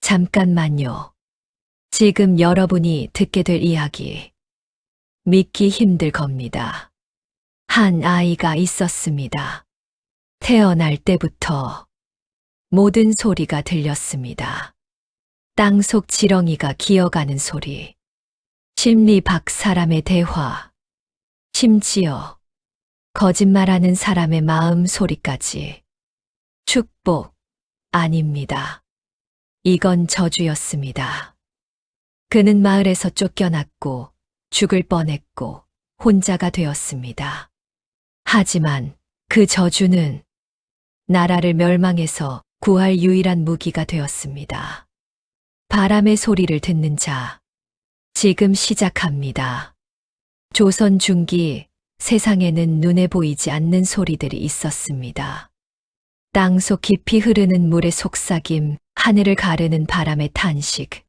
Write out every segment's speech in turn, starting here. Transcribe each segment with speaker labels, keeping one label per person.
Speaker 1: 잠깐만요. 지금 여러분이 듣게 될 이야기. 믿기 힘들 겁니다. 한 아이가 있었습니다. 태어날 때부터 모든 소리가 들렸습니다. 땅속 지렁이가 기어가는 소리, 심리 밖 사람의 대화, 심지어 거짓말하는 사람의 마음 소리까지. 축복 아닙니다. 이건 저주였습니다. 그는 마을에서 쫓겨났고 죽을 뻔했고 혼자가 되었습니다. 하지만 그 저주는 나라를 멸망해서 구할 유일한 무기가 되었습니다. 바람의 소리를 듣는 자, 지금 시작합니다. 조선 중기 세상에는 눈에 보이지 않는 소리들이 있었습니다. 땅속 깊이 흐르는 물의 속삭임, 하늘을 가르는 바람의 탄식,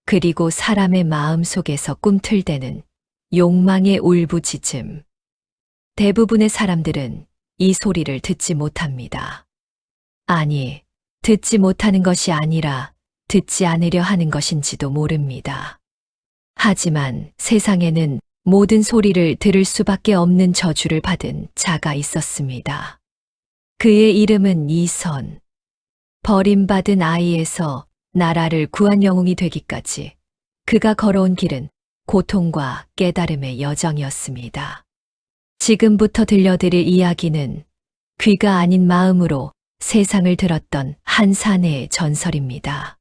Speaker 1: 그리고 사람의 마음 속에서 꿈틀대는 욕망의 울부짖음. 대부분의 사람들은 이 소리를 듣지 못합니다. 아니, 듣지 못하는 것이 아니라 듣지 않으려 하는 것인지도 모릅니다. 하지만 세상에는 모든 소리를 들을 수밖에 없는 저주를 받은 자가 있었습니다. 그의 이름은 이선. 버림받은 아이에서 나라를 구한 영웅이 되기까지 그가 걸어온 길은 고통과 깨달음의 여정이었습니다. 지금부터 들려드릴 이야기는 귀가 아닌 마음으로 세상을 들었던 한 사내의 전설입니다.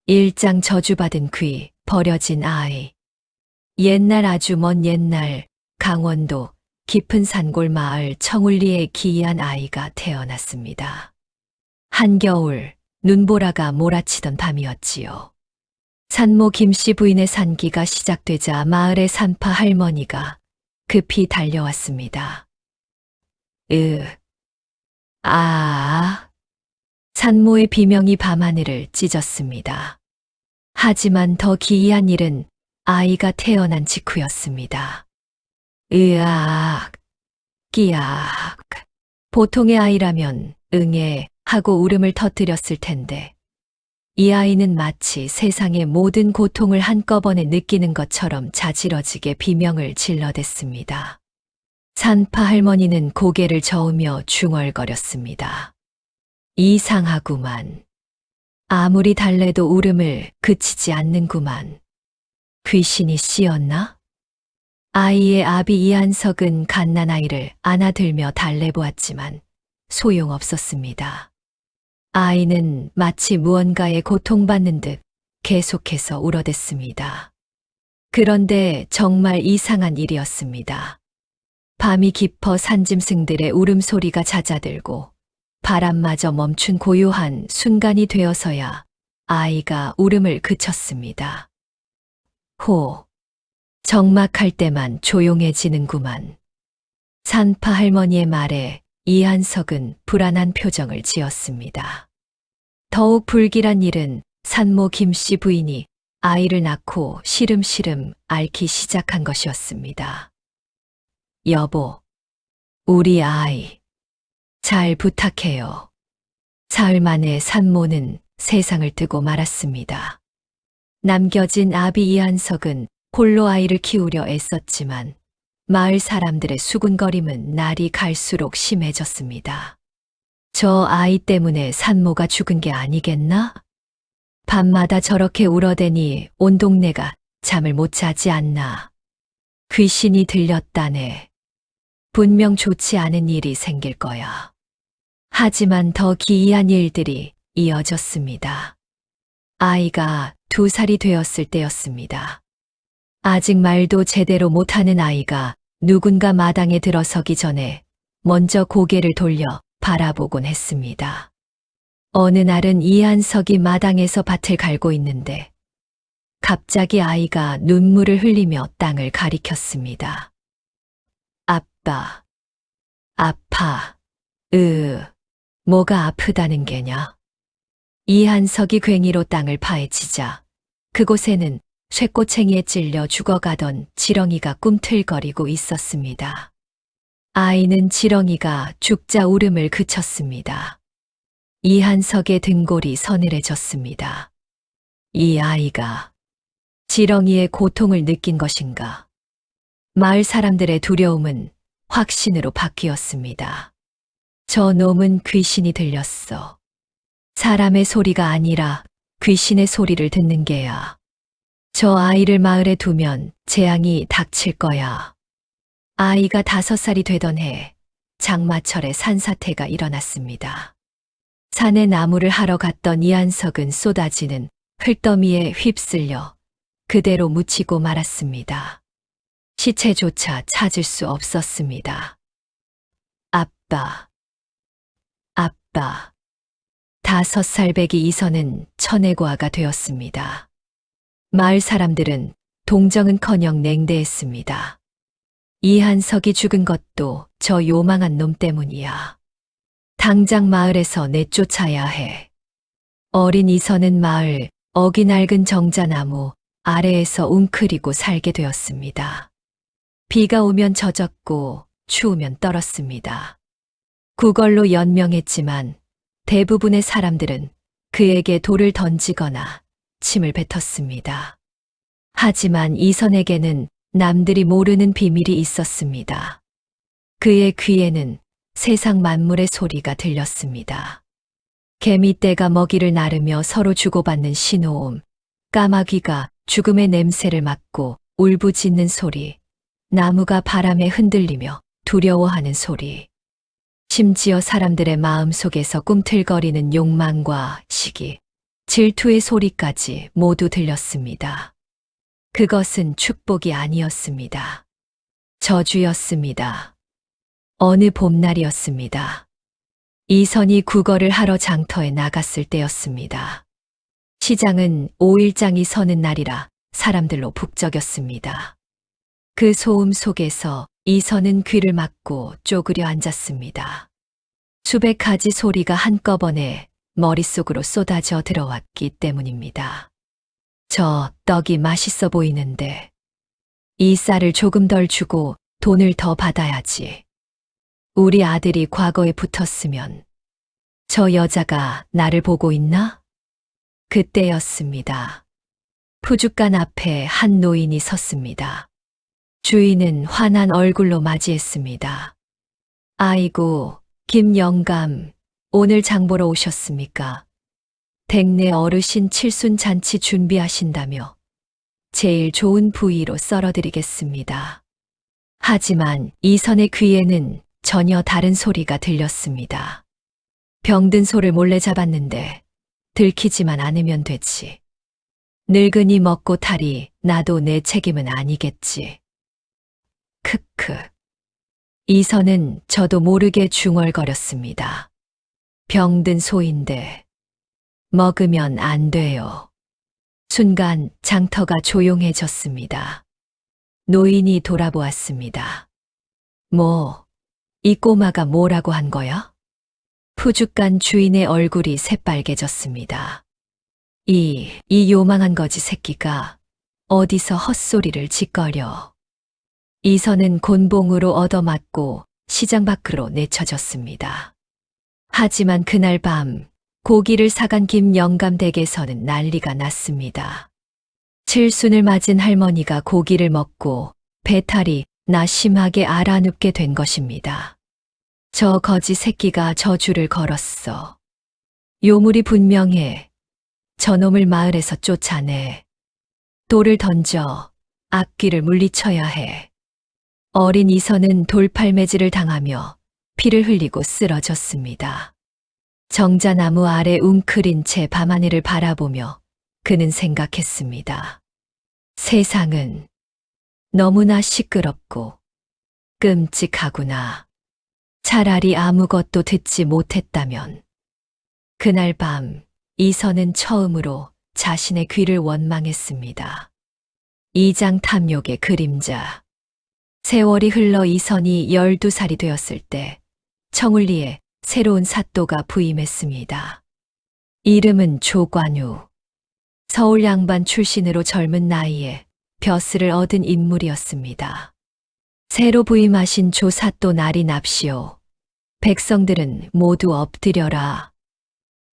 Speaker 1: 1장 저주받은 귀, 버려진 아이. 옛날 아주 먼 옛날 강원도 깊은 산골 마을 청울리에 기이한 아이가 태어났습니다. 한겨울 눈보라가 몰아치던 밤이었지요. 산모 김씨 부인의 산기가 시작되자 마을의 산파 할머니가 급히 달려왔습니다. 산모의 비명이 밤하늘을 찢었습니다. 하지만 더 기이한 일은 아이가 태어난 직후였습니다. 끼악. 보통의 아이라면 응애 하고 울음을 터뜨렸을 텐데 이 아이는 마치 세상의 모든 고통을 한꺼번에 느끼는 것처럼 자지러지게 비명을 질러댔습니다. 산파 할머니는 고개를 저으며 중얼거렸습니다. 이상하구만. 아무리 달래도 울음을 그치지 않는구만. 귀신이 씌었나? 아이의 아비 이한석은 갓난아이를 안아들며 달래보았지만 소용없었습니다. 아이는 마치 무언가에 고통받는 듯 계속해서 울어댔습니다. 그런데 정말 이상한 일이었습니다. 밤이 깊어 산짐승들의 울음소리가 잦아들고 바람마저 멈춘 고요한 순간이 되어서야 아이가 울음을 그쳤습니다. 적막할 때만 조용해지는구만. 산파 할머니의 말에 이한석은 불안한 표정을 지었습니다. 더욱 불길한 일은 산모 김씨 부인이 아이를 낳고 시름시름 앓기 시작한 것이었습니다. 여보, 우리 아이, 잘 부탁해요. 사흘 만에 산모는 세상을 뜨고 말았습니다. 남겨진 아비 이한석은 홀로 아이를 키우려 애썼지만 마을 사람들의 수군거림은 날이 갈수록 심해졌습니다. 저 아이 때문에 산모가 죽은 게 아니겠나? 밤마다 저렇게 울어대니 온 동네가 잠을 못 자지 않나. 귀신이 들렸다네. 분명 좋지 않은 일이 생길 거야. 하지만 더 기이한 일들이 이어졌습니다. 아이가 2살이 되었을 때였습니다. 아직 말도 제대로 못하는 아이가 누군가 마당에 들어서기 전에 먼저 고개를 돌려 바라보곤 했습니다. 어느 날은 이한석이 마당에서 밭을 갈고 있는데 갑자기 아이가 눈물을 흘리며 땅을 가리켰습니다. 아파. 뭐가 아프다는 게냐? 이한석이 괭이로 땅을 파헤치자 그곳에는 쇠꼬챙이에 찔려 죽어가던 지렁이가 꿈틀거리고 있었습니다. 아이는 지렁이가 죽자 울음을 그쳤습니다. 이한석의 등골이 서늘해졌습니다. 이 아이가 지렁이의 고통을 느낀 것인가? 마을 사람들의 두려움은 확신으로 바뀌었습니다. 저 놈은 귀신이 들렸어. 사람의 소리가 아니라 귀신의 소리를 듣는 게야. 저 아이를 마을에 두면 재앙이 닥칠 거야. 아이가 5살이 되던 해 장마철에 산사태가 일어났습니다. 산에 나무를 하러 갔던 이한석은 쏟아지는 흘더미에 휩쓸려 그대로 묻히고 말았습니다. 시체조차 찾을 수 없었습니다. 아빠, 아빠. 5살 배기 이선은 천외고아가 되었습니다. 마을 사람들은 동정은커녕 냉대했습니다. 이한석이 죽은 것도 저 요망한 놈 때문이야. 당장 마을에서 내쫓아야 해. 어린 이선은 마을 어기 낡은 정자나무 아래에서 웅크리고 살게 되었습니다. 비가 오면 젖었고 추우면 떨었습니다. 구걸로 연명했지만 대부분의 사람들은 그에게 돌을 던지거나 침을 뱉었습니다. 하지만 이선에게는 남들이 모르는 비밀이 있었습니다. 그의 귀에는 세상 만물의 소리가 들렸습니다. 개미떼가 먹이를 나르며 서로 주고받는 신호음, 까마귀가 죽음의 냄새를 맡고 울부짖는 소리, 나무가 바람에 흔들리며 두려워하는 소리, 심지어 사람들의 마음 속에서 꿈틀거리는 욕망과 시기, 질투의 소리까지 모두 들렸습니다. 그것은 축복이 아니었습니다. 저주였습니다. 어느 봄날이었습니다. 이선이 구걸을 하러 장터에 나갔을 때였습니다. 시장은 5일장이 서는 날이라 사람들로 북적였습니다. 그 소음 속에서 이선은 귀를 막고 쪼그려 앉았습니다. 수백 가지 소리가 한꺼번에 머릿속으로 쏟아져 들어왔기 때문입니다. 저 떡이 맛있어 보이는데 이 쌀을 조금 덜 주고 돈을 더 받아야지. 우리 아들이 과거에 붙었으면 저 여자가 나를 보고 있나? 그때였습니다. 푸줏간 앞에 한 노인이 섰습니다. 주인은 환한 얼굴로 맞이했습니다. 아이고, 김영감, 오늘 장 보러 오셨습니까? 댁내 어르신 칠순 잔치 준비하신다며 제일 좋은 부위로 썰어드리겠습니다. 하지만 이선의 귀에는 전혀 다른 소리가 들렸습니다. 병든 소를 몰래 잡았는데 들키지만 않으면 되지. 늙은이 먹고 탈이 나도 내 책임은 아니겠지. 크크. 이선은 저도 모르게 중얼거렸습니다. 병든 소인데 먹으면 안 돼요. 순간 장터가 조용해졌습니다. 노인이 돌아보았습니다. 이 꼬마가 뭐라고 한 거야? 푸줏간 주인의 얼굴이 새빨개졌습니다. 이 요망한 거지 새끼가 어디서 헛소리를 짓거려. 이선은 곤봉으로 얻어맞고 시장 밖으로 내쳐졌습니다. 하지만 그날 밤 고기를 사간 김영감 댁에서는 난리가 났습니다. 칠순을 맞은 할머니가 고기를 먹고 배탈이 심하게 알아눕게 된 것입니다. 저 거지 새끼가 저주를 걸었어. 요물이 분명해. 저놈을 마을에서 쫓아내. 돌을 던져 악귀를 물리쳐야 해. 어린 이선은 돌팔매질을 당하며 피를 흘리고 쓰러졌습니다. 정자나무 아래 웅크린 채 밤하늘을 바라보며 그는 생각했습니다. 세상은 너무나 시끄럽고 끔찍하구나. 차라리 아무것도 듣지 못했다면. 그날 밤 이선은 처음으로 자신의 귀를 원망했습니다. 이장 탐욕의 그림자. 세월이 흘러 이선이 12살이 되었을 때 청울리에 새로운 사또가 부임했습니다. 이름은 조관우. 서울 양반 출신으로 젊은 나이에 벼슬을 얻은 인물이었습니다. 새로 부임하신 조 사또 날이 납시오. 백성들은 모두 엎드려라.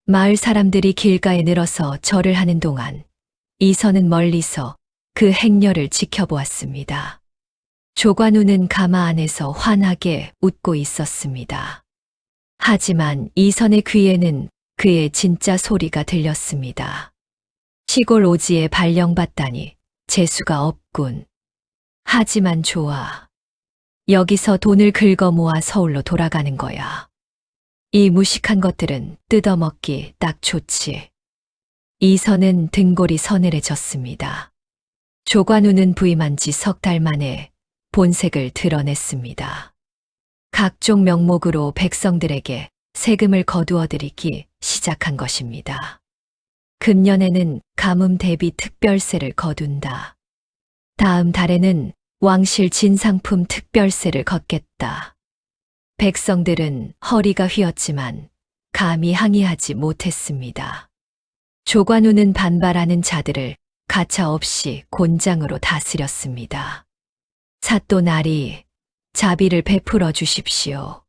Speaker 1: 마을 사람들이 길가에 늘어서 절을 하는 동안 이선은 멀리서 그 행렬을 지켜보았습니다. 조관우는 가마 안에서 환하게 웃고 있었습니다. 하지만 이선의 귀에는 그의 진짜 소리가 들렸습니다. 시골 오지에 발령받다니 재수가 없군. 하지만 좋아. 여기서 돈을 긁어 모아 서울로 돌아가는 거야. 이 무식한 것들은 뜯어먹기 딱 좋지. 이선은 등골이 서늘해졌습니다. 조관우는 부임한 지 석 달 만에 본색을 드러냈습니다. 각종 명목으로 백성들에게 세금을 거두어들이기 시작한 것입니다. 금년에는 가뭄 대비 특별세를 거둔다. 다음 달에는 왕실 진상품 특별세를 걷겠다. 백성들은 허리가 휘었지만 감히 항의하지 못했습니다. 조관우는 반발하는 자들을 가차없이 곤장으로 다스렸습니다. 사또나리, 자비를 베풀어 주십시오.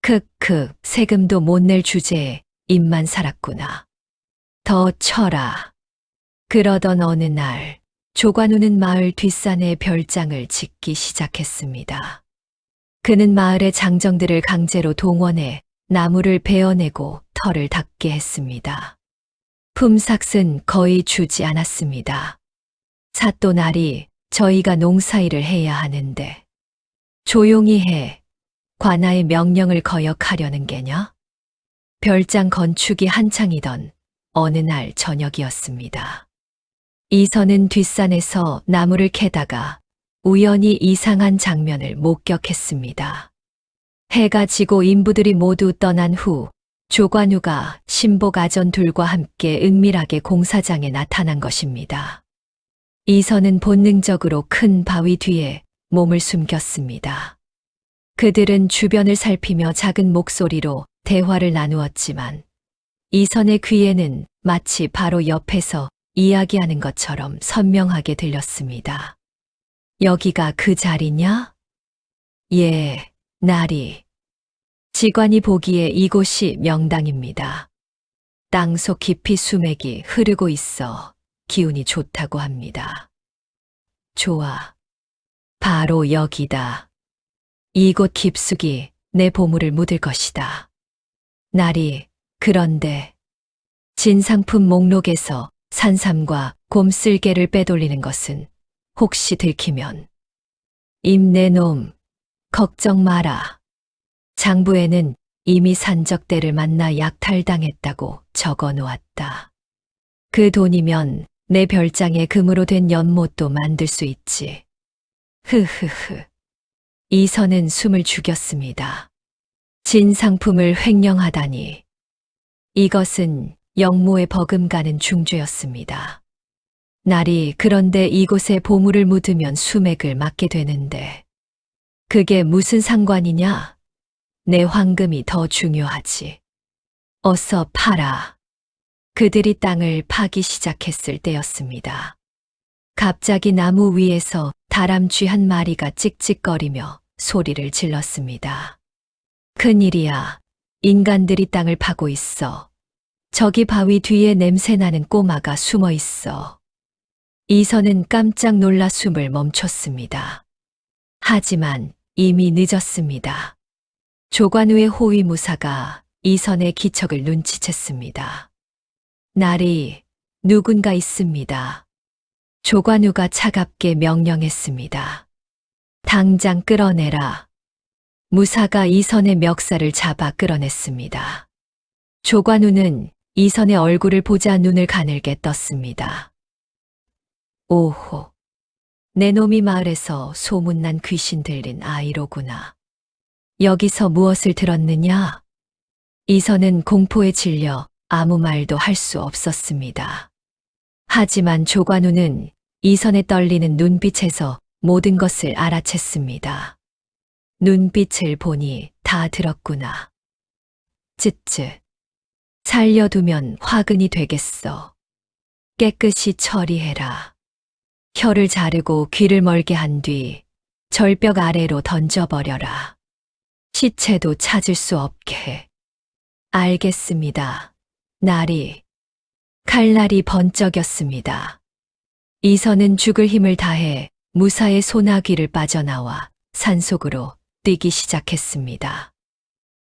Speaker 1: 크크, 세금도 못 낼 주제에 입만 살았구나. 더 쳐라. 그러던 어느 날, 조관우는 마을 뒷산에 별장을 짓기 시작했습니다. 그는 마을의 장정들을 강제로 동원해 나무를 베어내고 터를 닦게 했습니다. 품삯은 거의 주지 않았습니다. 사또나리, 저희가 농사일을 해야 하는데. 조용히 해. 관아의 명령을 거역하려는 게냐? 별장 건축이 한창이던 어느 날 저녁이었습니다. 이선은 뒷산에서 나무를 캐다가 우연히 이상한 장면을 목격했습니다. 해가 지고 인부들이 모두 떠난 후 조관우가 신복 아전둘과 함께 은밀하게 공사장에 나타난 것입니다. 이선은 본능적으로 큰 바위 뒤에 몸을 숨겼습니다. 그들은 주변을 살피며 작은 목소리로 대화를 나누었지만 이선의 귀에는 마치 바로 옆에서 이야기하는 것처럼 선명하게 들렸습니다. 여기가 그 자리냐? 예, 나리. 지관이 보기에 이곳이 명당입니다. 땅속 깊이 수맥이 흐르고 있어 기운이 좋다고 합니다. 좋아. 바로 여기다. 이곳 깊숙이 내 보물을 묻을 것이다. 나리, 그런데 진상품 목록에서 산삼과 곰쓸개를 빼돌리는 것은 혹시 들키면 임 내놈, 걱정 마라. 장부에는 이미 산적대를 만나 약탈당했다고 적어 놓았다. 그 돈이면 내 별장에 금으로 된 연못도 만들 수 있지. 흐흐흐. 이선은 숨을 죽였습니다. 진상품을 횡령하다니. 이것은 영모에 버금가는 중죄였습니다. 나리, 그런데 이곳에 보물을 묻으면 수맥을 맞게 되는데 그게 무슨 상관이냐? 내 황금이 더 중요하지. 어서 팔아. 그들이 땅을 파기 시작했을 때였습니다. 갑자기 나무 위에서 다람쥐 한 마리가 찍찍거리며 소리를 질렀습니다. 큰일이야. 인간들이 땅을 파고 있어. 저기 바위 뒤에 냄새나는 꼬마가 숨어 있어. 이선은 깜짝 놀라 숨을 멈췄습니다. 하지만 이미 늦었습니다. 조관우의 호위무사가 이선의 기척을 눈치챘습니다. 나리, 누군가 있습니다. 조관우가 차갑게 명령했습니다. 당장 끌어내라. 무사가 이선의 멱살을 잡아 끌어냈습니다. 조관우는 이선의 얼굴을 보자 눈을 가늘게 떴습니다. 오호, 내 놈이 마을에서 소문난 귀신 들린 아이로구나. 여기서 무엇을 들었느냐? 이선은 공포에 질려 아무 말도 할 수 없었습니다. 하지만 조관우는 이선의 떨리는 눈빛에서 모든 것을 알아챘습니다. 눈빛을 보니 다 들었구나. 쯧쯧. 살려두면 화근이 되겠어. 깨끗이 처리해라. 혀를 자르고 귀를 멀게 한 뒤 절벽 아래로 던져버려라. 시체도 찾을 수 없게. 알겠습니다. 나리. 칼날이 번쩍였습니다. 이선은 죽을 힘을 다해 무사의 소나귀를 빠져나와 산속으로 뛰기 시작했습니다.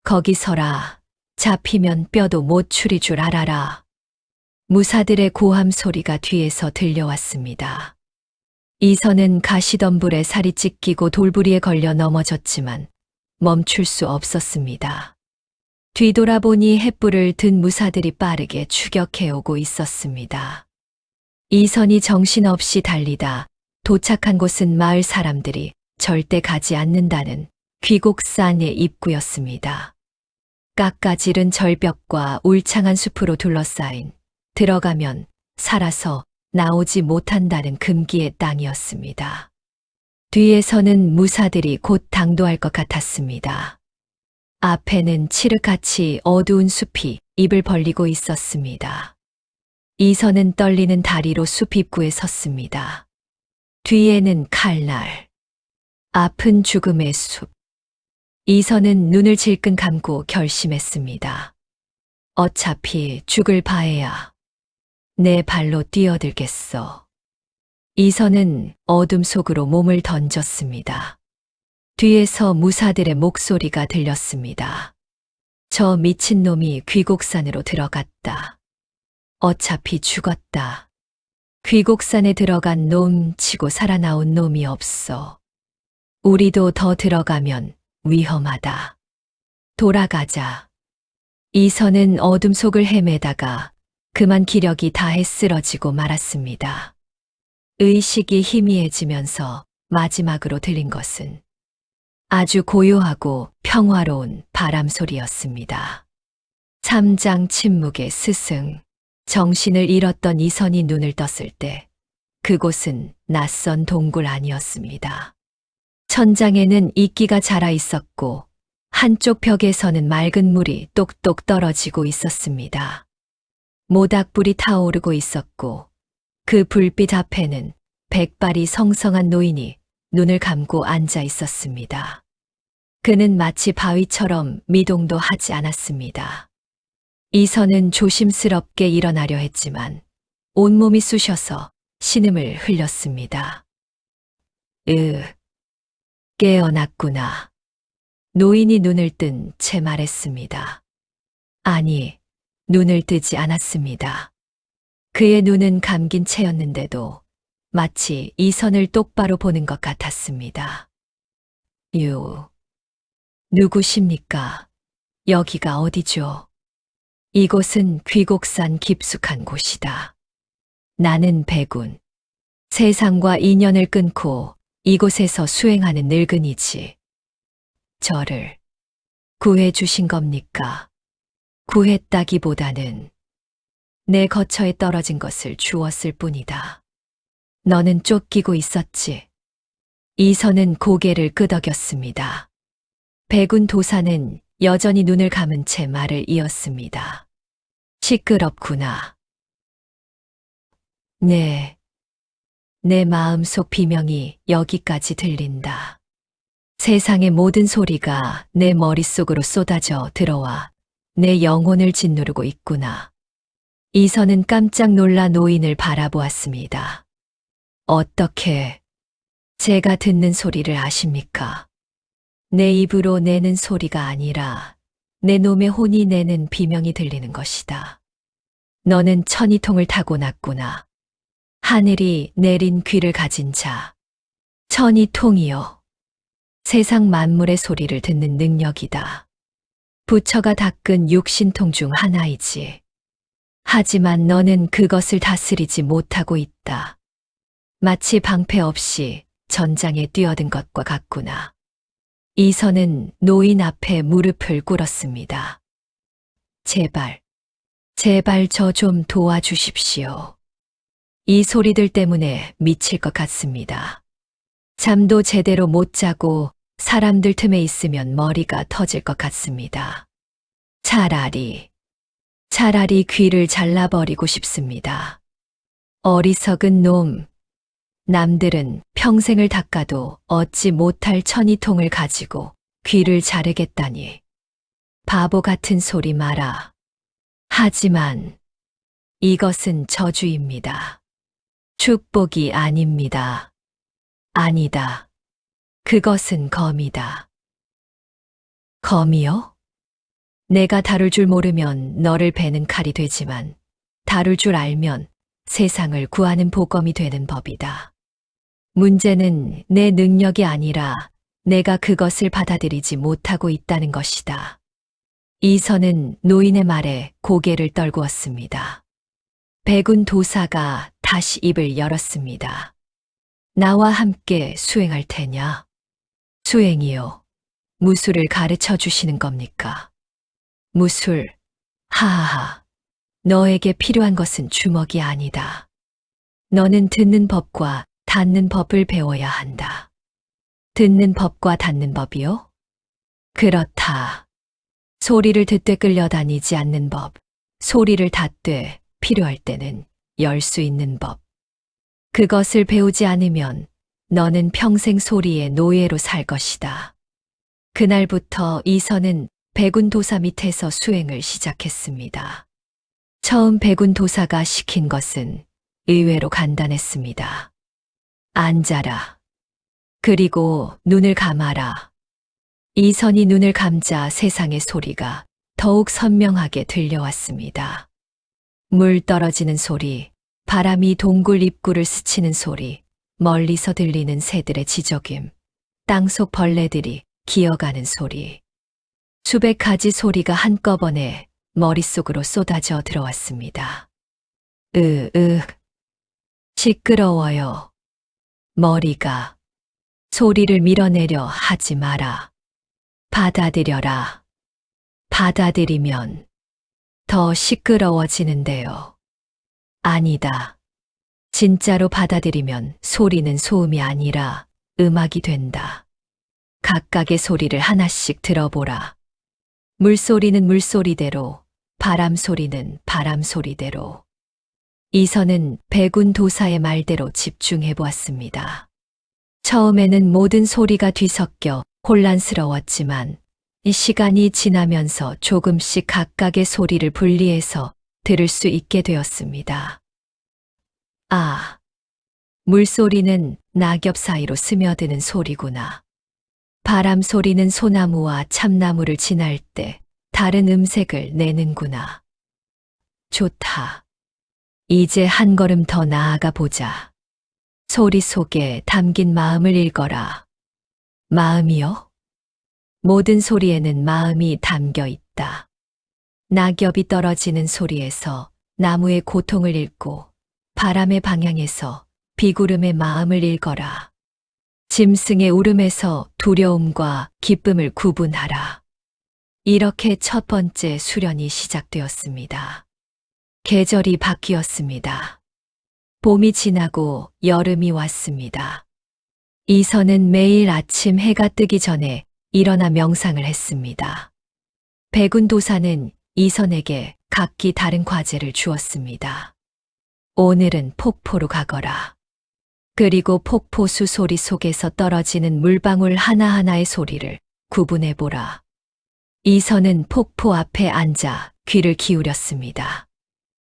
Speaker 1: 거기 서라. 잡히면 뼈도 못 추릴 줄 알아라. 무사들의 고함 소리가 뒤에서 들려왔습니다. 이선은 가시덤불에 살이 찢기고 돌부리에 걸려 넘어졌지만 멈출 수 없었습니다. 뒤돌아보니 횃불을 든 무사들이 빠르게 추격해오고 있었습니다. 이선이 정신없이 달리다 도착한 곳은 마을 사람들이 절대 가지 않는다는 귀곡산의 입구였습니다. 깎아지른 절벽과 울창한 숲으로 둘러싸인 들어가면 살아서 나오지 못한다는 금기의 땅이었습니다. 뒤에서는 무사들이 곧 당도할 것 같았습니다. 앞에는 칠흑같이 어두운 숲이 입을 벌리고 있었습니다. 이선은 떨리는 다리로 숲 입구에 섰습니다. 뒤에는 칼날, 앞은 죽음의 숲. 이선은 눈을 질끈 감고 결심했습니다. 어차피 죽을 바에야 내 발로 뛰어들겠어. 이선은 어둠 속으로 몸을 던졌습니다. 뒤에서 무사들의 목소리가 들렸습니다. 저 미친놈이 귀곡산으로 들어갔다. 어차피 죽었다. 귀곡산에 들어간 놈 치고 살아나온 놈이 없어. 우리도 더 들어가면 위험하다. 돌아가자. 이선은 어둠 속을 헤매다가 그만 기력이 다해 쓰러지고 말았습니다. 의식이 희미해지면서 마지막으로 들린 것은 아주 고요하고 평화로운 바람 소리였습니다. 3장 침묵의 스승. 정신을 잃었던 이선이 눈을 떴을 때 그곳은 낯선 동굴 아니었습니다. 천장에는 이끼가 자라 있었고 한쪽 벽에서는 맑은 물이 똑똑 떨어지고 있었습니다. 모닥불이 타오르고 있었고 그 불빛 앞에는 백발이 성성한 노인이 눈을 감고 앉아 있었습니다. 그는 마치 바위처럼 미동도 하지 않았습니다. 이선은 조심스럽게 일어나려 했지만 온몸이 쑤셔서 신음을 흘렸습니다. 깨어났구나. 노인이 눈을 뜬 채 말했습니다. 아니, 눈을 뜨지 않았습니다. 그의 눈은 감긴 채였는데도 마치 이선을 똑바로 보는 것 같았습니다. 누구십니까? 여기가 어디죠? 이곳은 귀곡산 깊숙한 곳이다. 나는 백운. 세상과 인연을 끊고 이곳에서 수행하는 늙은이지. 저를 구해 주신 겁니까? 구했다기보다는 내 거처에 떨어진 것을 주었을 뿐이다. 너는 쫓기고 있었지. 이선은 고개를 끄덕였습니다. 백운 도사는 여전히 눈을 감은 채 말을 이었습니다. 시끄럽구나. 네. 내 마음속 비명이 여기까지 들린다. 세상의 모든 소리가 내 머릿속으로 쏟아져 들어와 내 영혼을 짓누르고 있구나. 이선은 깜짝 놀라 노인을 바라보았습니다. 어떻게 제가 듣는 소리를 아십니까? 내 입으로 내는 소리가 아니라 내 놈의 혼이 내는 비명이 들리는 것이다. 너는 천이통을 타고났구나. 하늘이 내린 귀를 가진 자. 천이통이요. 세상 만물의 소리를 듣는 능력이다. 부처가 닦은 육신통 중 하나이지. 하지만 너는 그것을 다스리지 못하고 있다. 마치 방패 없이 전장에 뛰어든 것과 같구나. 이선은 노인 앞에 무릎을 꿇었습니다. 제발 저 좀 도와주십시오. 이 소리들 때문에 미칠 것 같습니다. 잠도 제대로 못 자고 사람들 틈에 있으면 머리가 터질 것 같습니다. 차라리 귀를 잘라버리고 싶습니다. 어리석은 놈. 남들은 평생을 닦아도 얻지 못할 천이통을 가지고 귀를 자르겠다니. 바보 같은 소리 마라. 하지만 이것은 저주입니다. 축복이 아닙니다. 아니다. 그것은 검이다. 검이요? 내가 다룰 줄 모르면 너를 베는 칼이 되지만 다룰 줄 알면 세상을 구하는 보검이 되는 법이다. 문제는 내 능력이 아니라 내가 그것을 받아들이지 못하고 있다는 것이다. 이선은 노인의 말에 고개를 떨구었습니다. 백운 도사가 다시 입을 열었습니다. 나와 함께 수행할 테냐? 수행이요. 무술을 가르쳐 주시는 겁니까? 무술. 하하하. 너에게 필요한 것은 주먹이 아니다. 너는 듣는 법과 닫는 법을 배워야 한다. 듣는 법과 닫는 법이요? 그렇다. 소리를 듣되 끌려다니지 않는 법, 소리를 닫되 필요할 때는 열 수 있는 법. 그것을 배우지 않으면 너는 평생 소리의 노예로 살 것이다. 그날부터 이선은 백운 도사 밑에서 수행을 시작했습니다. 처음 백운 도사가 시킨 것은 의외로 간단했습니다. 앉아라. 그리고 눈을 감아라. 이선이 눈을 감자 세상의 소리가 더욱 선명하게 들려왔습니다. 물 떨어지는 소리, 바람이 동굴 입구를 스치는 소리, 멀리서 들리는 새들의 지저귐, 땅속 벌레들이 기어가는 소리. 수백 가지 소리가 한꺼번에 머릿속으로 쏟아져 들어왔습니다. 시끄러워요. 머리가. 소리를 밀어내려 하지 마라. 받아들여라. 받아들이면 더 시끄러워지는데요. 아니다. 진짜로 받아들이면 소리는 소음이 아니라 음악이 된다. 각각의 소리를 하나씩 들어보라. 물소리는 물소리대로, 바람소리는 바람소리대로. 이선은 백운 도사의 말대로 집중해 보았습니다. 처음에는 모든 소리가 뒤섞여 혼란스러웠지만 시간이 지나면서 조금씩 각각의 소리를 분리해서 들을 수 있게 되었습니다. 아, 물소리는 낙엽 사이로 스며드는 소리구나. 바람 소리는 소나무와 참나무를 지날 때 다른 음색을 내는구나. 좋다. 이제 한 걸음 더 나아가 보자. 소리 속에 담긴 마음을 읽어라. 마음이요? 모든 소리에는 마음이 담겨 있다. 낙엽이 떨어지는 소리에서 나무의 고통을 읽고 바람의 방향에서 비구름의 마음을 읽어라. 짐승의 울음에서 두려움과 기쁨을 구분하라. 이렇게 첫 번째 수련이 시작되었습니다. 계절이 바뀌었습니다. 봄이 지나고 여름이 왔습니다. 이선은 매일 아침 해가 뜨기 전에 일어나 명상을 했습니다. 백운 도사는 이선에게 각기 다른 과제를 주었습니다. 오늘은 폭포로 가거라. 그리고 폭포수 소리 속에서 떨어지는 물방울 하나하나의 소리를 구분해보라. 이선은 폭포 앞에 앉아 귀를 기울였습니다.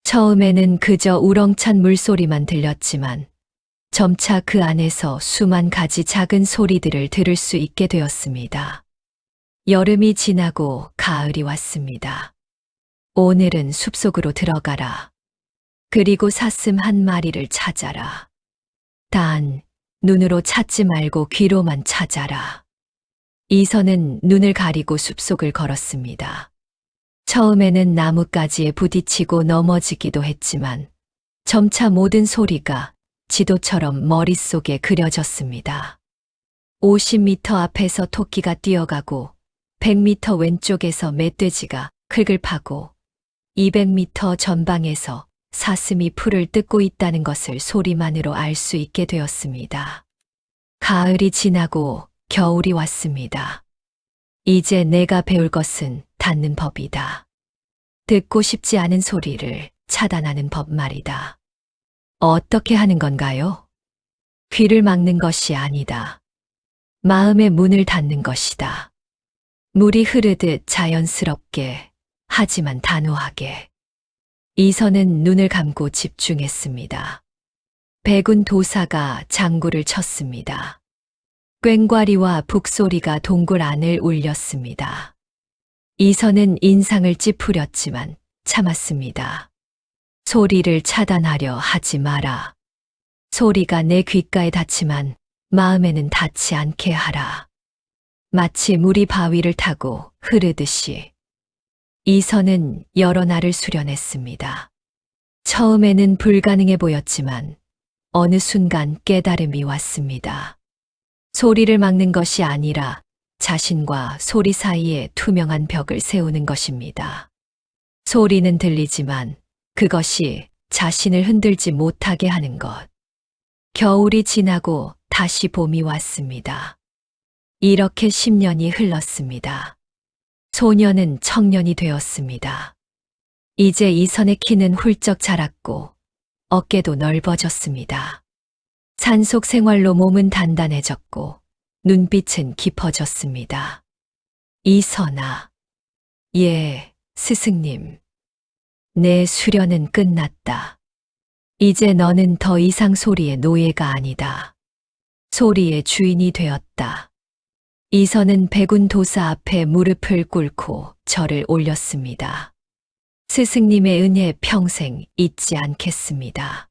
Speaker 1: 처음에는 그저 우렁찬 물소리만 들렸지만 점차 그 안에서 수만 가지 작은 소리들을 들을 수 있게 되었습니다. 여름이 지나고 가을이 왔습니다. 오늘은 숲속으로 들어가라. 그리고 사슴 한 마리를 찾아라. 단, 눈으로 찾지 말고 귀로만 찾아라. 이선은 눈을 가리고 숲속을 걸었습니다. 처음에는 나뭇가지에 부딪히고 넘어지기도 했지만 점차 모든 소리가 지도처럼 머릿속에 그려졌습니다. 50m 앞에서 토끼가 뛰어가고 100m 왼쪽에서 멧돼지가 흙을 파고 200m 전방에서 사슴이 풀을 뜯고 있다는 것을 소리만으로 알 수 있게 되었습니다. 가을이 지나고 겨울이 왔습니다. 이제 내가 배울 것은 닫는 법이다. 듣고 싶지 않은 소리를 차단하는 법 말이다. 어떻게 하는 건가요? 귀를 막는 것이 아니다. 마음의 문을 닫는 것이다. 물이 흐르듯 자연스럽게, 하지만 단호하게. 이선은 눈을 감고 집중했습니다. 백운 도사가 장구를 쳤습니다. 꽹과리와 북소리가 동굴 안을 울렸습니다. 이선은 인상을 찌푸렸지만 참았습니다. 소리를 차단하려 하지 마라. 소리가 내 귓가에 닿지만 마음에는 닿지 않게 하라. 마치 물이 바위를 타고 흐르듯이. 이선은 여러 날을 수련했습니다. 처음에는 불가능해 보였지만 어느 순간 깨달음이 왔습니다. 소리를 막는 것이 아니라 자신과 소리 사이에 투명한 벽을 세우는 것입니다. 소리는 들리지만 그것이 자신을 흔들지 못하게 하는 것. 겨울이 지나고 다시 봄이 왔습니다. 이렇게 10년이 흘렀습니다. 소년은 청년이 되었습니다. 이제 이선의 키는 훌쩍 자랐고 어깨도 넓어졌습니다. 산속 생활로 몸은 단단해졌고 눈빛은 깊어졌습니다. 이선아. 예, 스승님. 내 수련은 끝났다. 이제 너는 더 이상 소리의 노예가 아니다. 소리의 주인이 되었다. 이선은 백운 도사 앞에 무릎을 꿇고 절을 올렸습니다. 스승님의 은혜 평생 잊지 않겠습니다.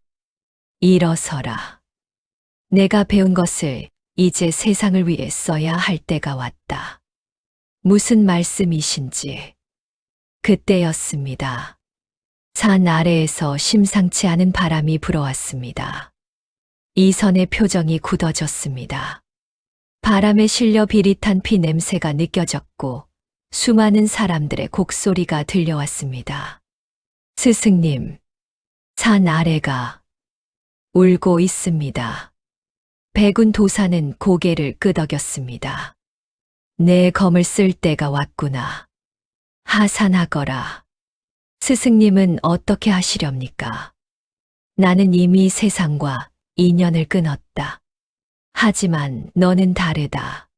Speaker 1: 일어서라. 내가 배운 것을 이제 세상을 위해 써야 할 때가 왔다. 무슨 말씀이신지. 그때였습니다. 산 아래에서 심상치 않은 바람이 불어왔습니다. 이선의 표정이 굳어졌습니다. 바람에 실려 비릿한 피 냄새가 느껴졌고 수많은 사람들의 곡소리가 들려왔습니다. 스승님, 산 아래가 울고 있습니다. 백운 도사는 고개를 끄덕였습니다. 내 검을 쓸 때가 왔구나. 하산하거라. 스승님은 어떻게 하시렵니까? 나는 이미 세상과 인연을 끊었다. 하지만 너는 다르다.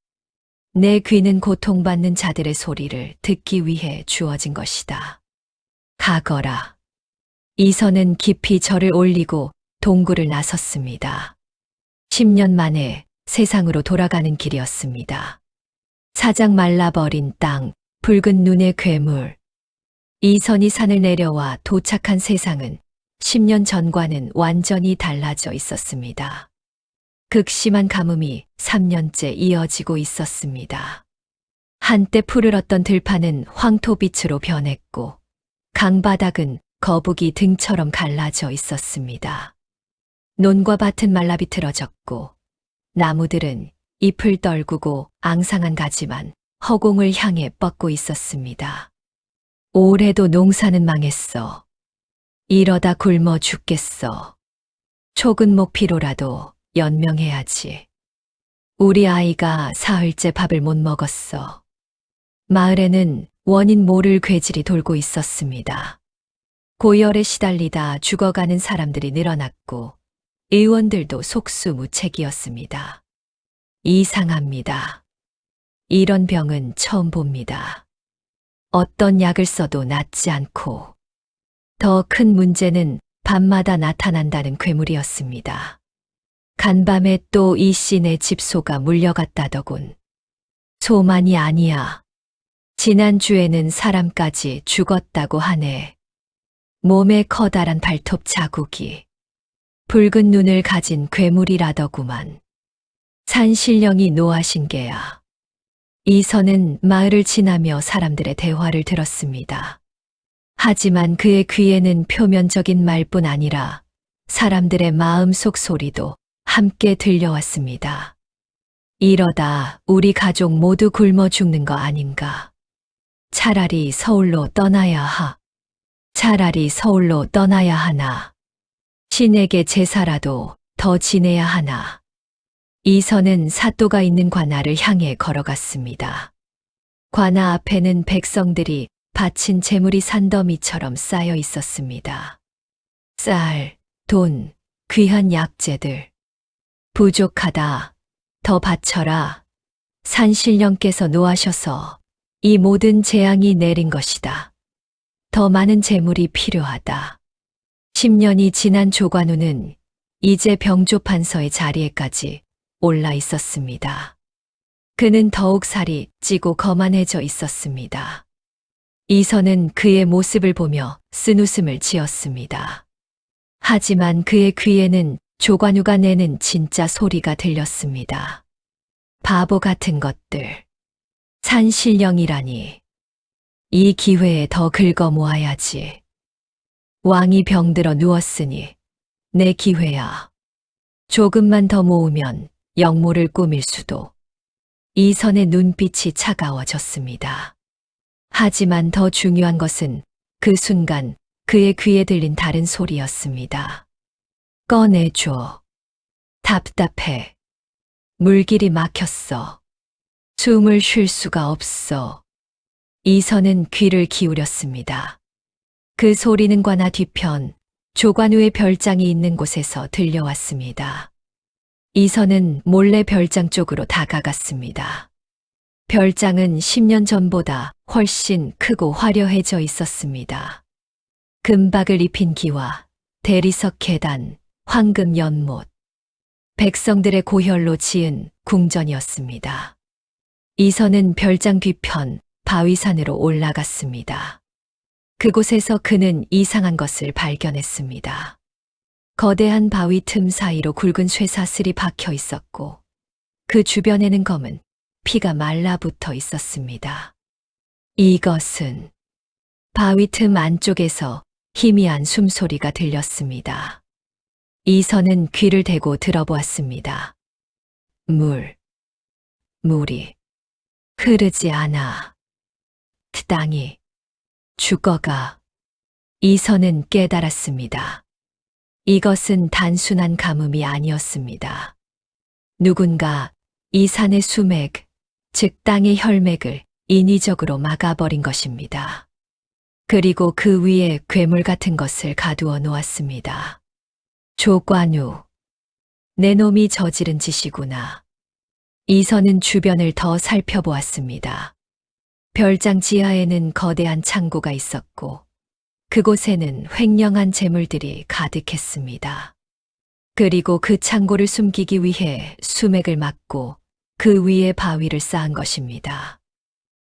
Speaker 1: 내 귀는 고통받는 자들의 소리를 듣기 위해 주어진 것이다. 가거라. 이선은 깊이 절을 올리고 동굴을 나섰습니다. 10년 만에 세상으로 돌아가는 길이었습니다. 사장 말라버린 땅, 붉은 눈의 괴물. 이선이 산을 내려와 도착한 세상은 10년 전과는 완전히 달라져 있었습니다. 극심한 가뭄이 3년째 이어지고 있었습니다. 한때 푸르렀던 들판은 황토빛으로 변했고 강바닥은 거북이 등처럼 갈라져 있었습니다. 논과 밭은 말라비틀어졌고 나무들은 잎을 떨구고 앙상한 가지만 허공을 향해 뻗고 있었습니다. 올해도 농사는 망했어. 이러다 굶어 죽겠어. 초근목 피로라도 연명해야지. 우리 아이가 사흘째 밥을 못 먹었어. 마을에는 원인 모를 괴질이 돌고 있었습니다. 고열에 시달리다 죽어가는 사람들이 늘어났고 의원들도 속수무책이었습니다. 이상합니다. 이런 병은 처음 봅니다. 어떤 약을 써도 낫지 않고 더 큰 문제는 밤마다 나타난다는 괴물이었습니다. 간밤에 또 이 씨네 집소가 물려갔다더군. 소만이 아니야. 지난주에는 사람까지 죽었다고 하네. 몸에 커다란 발톱 자국이. 붉은 눈을 가진 괴물이라더구만. 산신령이 노하신 게야. 이선은 마을을 지나며 사람들의 대화를 들었습니다. 하지만 그의 귀에는 표면적인 말뿐 아니라 사람들의 마음속 소리도 함께 들려왔습니다. 이러다 우리 가족 모두 굶어 죽는 거 아닌가. 차라리 서울로 떠나야 하나. 신에게 제사라도 더 지내야 하나. 이선은 사또가 있는 관아를 향해 걸어갔습니다. 관아 앞에는 백성들이 바친 재물이 산더미처럼 쌓여 있었습니다. 쌀, 돈, 귀한 약재들. 부족하다. 더 바쳐라. 산신령께서 노하셔서 이 모든 재앙이 내린 것이다. 더 많은 재물이 필요하다. 10년이 지난 조관우는 이제 병조판서의 자리에까지 올라 있었습니다. 그는 더욱 살이 찌고 거만해져 있었습니다. 이선은 그의 모습을 보며 쓴웃음을 지었습니다. 하지만 그의 귀에는 조관우가 내는 진짜 소리가 들렸습니다. 바보 같은 것들. 산신령이라니. 이 기회에 더 긁어 모아야지. 왕이 병들어 누웠으니 내 기회야. 조금만 더 모으면 역모를 꾸밀 수도. 이선의 눈빛이 차가워졌습니다. 하지만 더 중요한 것은 그 순간 그의 귀에 들린 다른 소리였습니다. 꺼내줘. 답답해. 물길이 막혔어. 숨을 쉴 수가 없어. 이선은 귀를 기울였습니다. 그 소리는 관아 뒤편 조관우의 별장이 있는 곳에서 들려왔습니다. 이선은 몰래 별장 쪽으로 다가갔습니다. 별장은 10년 전보다 훨씬 크고 화려해져 있었습니다. 금박을 입힌 기와 대리석 계단, 황금 연못, 백성들의 고혈로 지은 궁전이었습니다. 이선은 별장 뒤편 바위산으로 올라갔습니다. 그곳에서 그는 이상한 것을 발견했습니다. 거대한 바위 틈 사이로 굵은 쇠사슬이 박혀 있었고 그 주변에는 검은 피가 말라붙어 있었습니다. 이것은 바위 틈 안쪽에서 희미한 숨소리가 들렸습니다. 이선은 귀를 대고 들어보았습니다. 물이 흐르지 않아. 땅이 죽어가. 이선은 깨달았습니다. 이것은 단순한 가뭄이 아니었습니다. 누군가 이 산의 수맥, 즉 땅의 혈맥을 인위적으로 막아버린 것입니다. 그리고 그 위에 괴물 같은 것을 가두어 놓았습니다. 조관우, 내 놈이 저지른 짓이구나. 이선은 주변을 더 살펴보았습니다. 별장 지하에는 거대한 창고가 있었고 그곳에는 횡령한 재물들이 가득했습니다. 그리고 그 창고를 숨기기 위해 수맥을 막고 그 위에 바위를 쌓은 것입니다.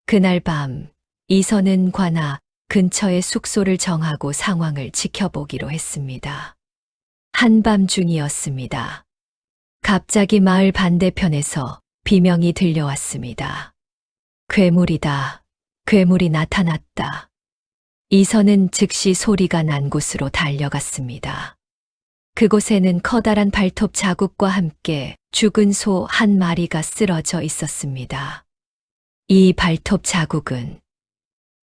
Speaker 1: 그날 밤 이선은 관아 근처의 숙소를 정하고 상황을 지켜보기로 했습니다. 한밤중이었습니다. 갑자기 마을 반대편에서 비명이 들려왔습니다. 괴물이다. 괴물이 나타났다. 이선은 즉시 소리가 난 곳으로 달려갔습니다. 그곳에는 커다란 발톱 자국과 함께 죽은 소 한 마리가 쓰러져 있었습니다. 이 발톱 자국은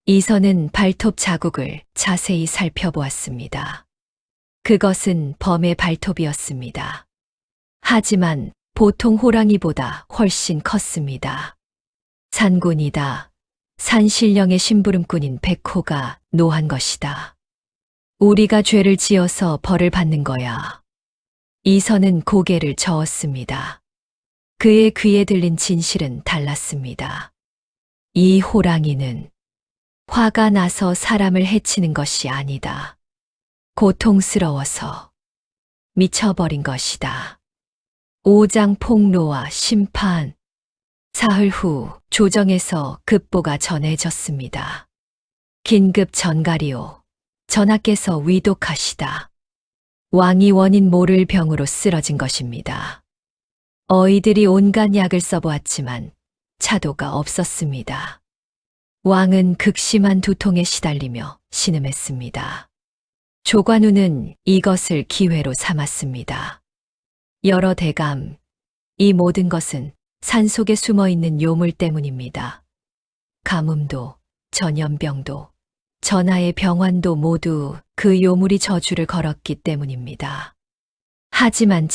Speaker 1: 이선은 발톱 자국을 자세히 살펴보았습니다. 그것은 범의 발톱이었습니다. 하지만 보통 호랑이보다 훨씬 컸습니다. 산군이다. 산신령의 심부름꾼인 백호가 노한 것이다. 우리가 죄를 지어서 벌을 받는 거야. 이선은 고개를 저었습니다. 그의 귀에 들린 진실은 달랐습니다. 이 호랑이는 화가 나서 사람을 해치는 것이 아니다. 고통스러워서 미쳐버린 것이다. 오장 폭로와 심판. 사흘 후 조정에서 급보가 전해졌습니다. 긴급 전가리오. 전하께서 위독하시다. 왕이 원인 모를 병으로 쓰러진 것입니다. 어이들이 온갖 약을 써보았지만 차도가 없었습니다. 왕은 극심한 두통에 시달리며 신음했습니다. 조관우는 이것을 기회로 삼았습니다. 여러 대감, 이 모든 것은 산속에 숨어있는 요물 때문입니다. 가뭄도, 전염병도, 전하의 병환도 모두 그 요물이 저주를 걸었기 때문입니다. 하지만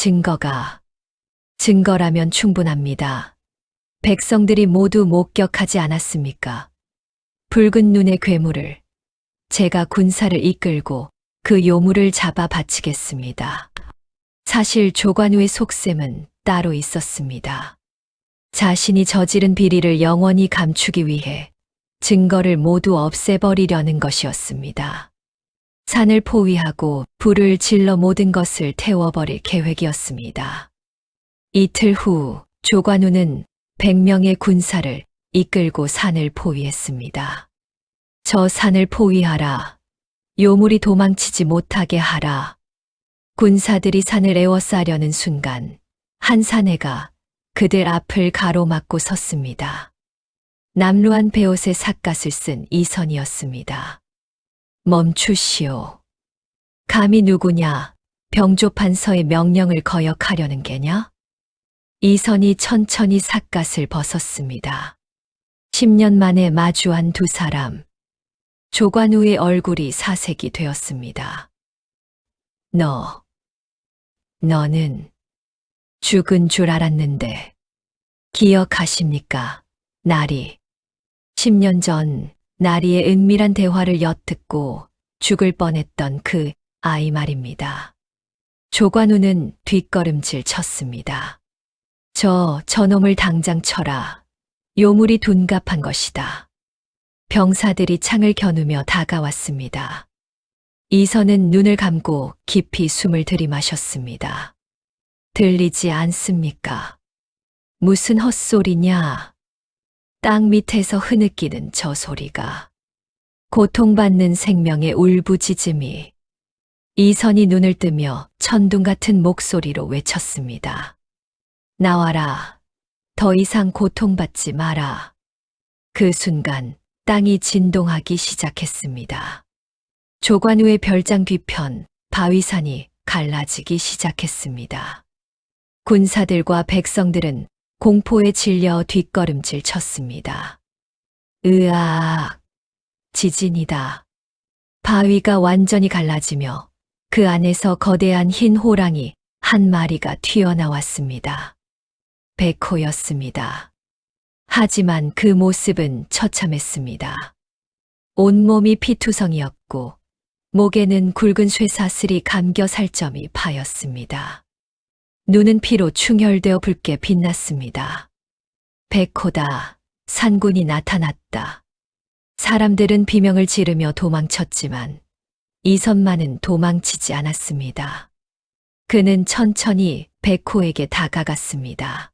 Speaker 1: 증거라면 충분합니다. 백성들이 모두 목격하지 않았습니까? 붉은 눈의 괴물을 제가 군사를 이끌고 그 요물을 잡아 바치겠습니다. 사실 조관우의 속셈은 따로 있었습니다. 자신이 저지른 비리를 영원히 감추기 위해 증거를 모두 없애버리려는 것이었습니다. 산을 포위하고 불을 질러 모든 것을 태워버릴 계획이었습니다. 이틀 후 조관우는 100명의 군사를 이끌고 산을 포위했습니다. 저 산을 포위하라. 요물이 도망치지 못하게 하라. 군사들이 산을 에워싸려는 순간 한 사내가 그들 앞을 가로막고 섰습니다. 남루한 베옷에 삿갓을 쓴 이선이었습니다. 멈추시오. 감히 누구냐? 병조판서의 명령을 거역하려는 게냐? 이선이 천천히 삿갓을 벗었습니다. 10년 만에 마주한 두 사람. 조관우의 얼굴이 사색이 되었습니다. 너는 죽은 줄 알았는데 기억하십니까? 나리. 10년 전 나리의 은밀한 대화를 엿듣고 죽을 뻔했던 그 아이 말입니다. 조관우는 뒷걸음질 쳤습니다. 저놈을 당장 쳐라. 요물이 둔갑한 것이다. 병사들이 창을 겨누며 다가왔습니다. 이선은 눈을 감고 깊이 숨을 들이마셨습니다. 들리지 않습니까? 무슨 헛소리냐? 땅 밑에서 흐느끼는 저 소리가. 고통받는 생명의 울부짖음이. 이선이 눈을 뜨며 천둥 같은 목소리로 외쳤습니다. 나와라. 더 이상 고통받지 마라. 그 순간 땅이 진동하기 시작했습니다. 조관우의 별장 뒤편 바위산이 갈라지기 시작했습니다. 군사들과 백성들은 공포에 질려 뒷걸음질 쳤습니다. 으악! 지진이다. 바위가 완전히 갈라지며 그 안에서 거대한 흰 호랑이 한 마리가 튀어나왔습니다. 백호였습니다. 하지만 그 모습은 처참했습니다. 온몸이 피투성이었고 목에는 굵은 쇠사슬이 감겨 살점이 파였습니다. 눈은 피로 충혈되어 붉게 빛났습니다. 백호다. 산군이 나타났다. 사람들은 비명을 지르며 도망쳤지만 이선만은 도망치지 않았습니다. 그는 천천히 백호에게 다가갔습니다.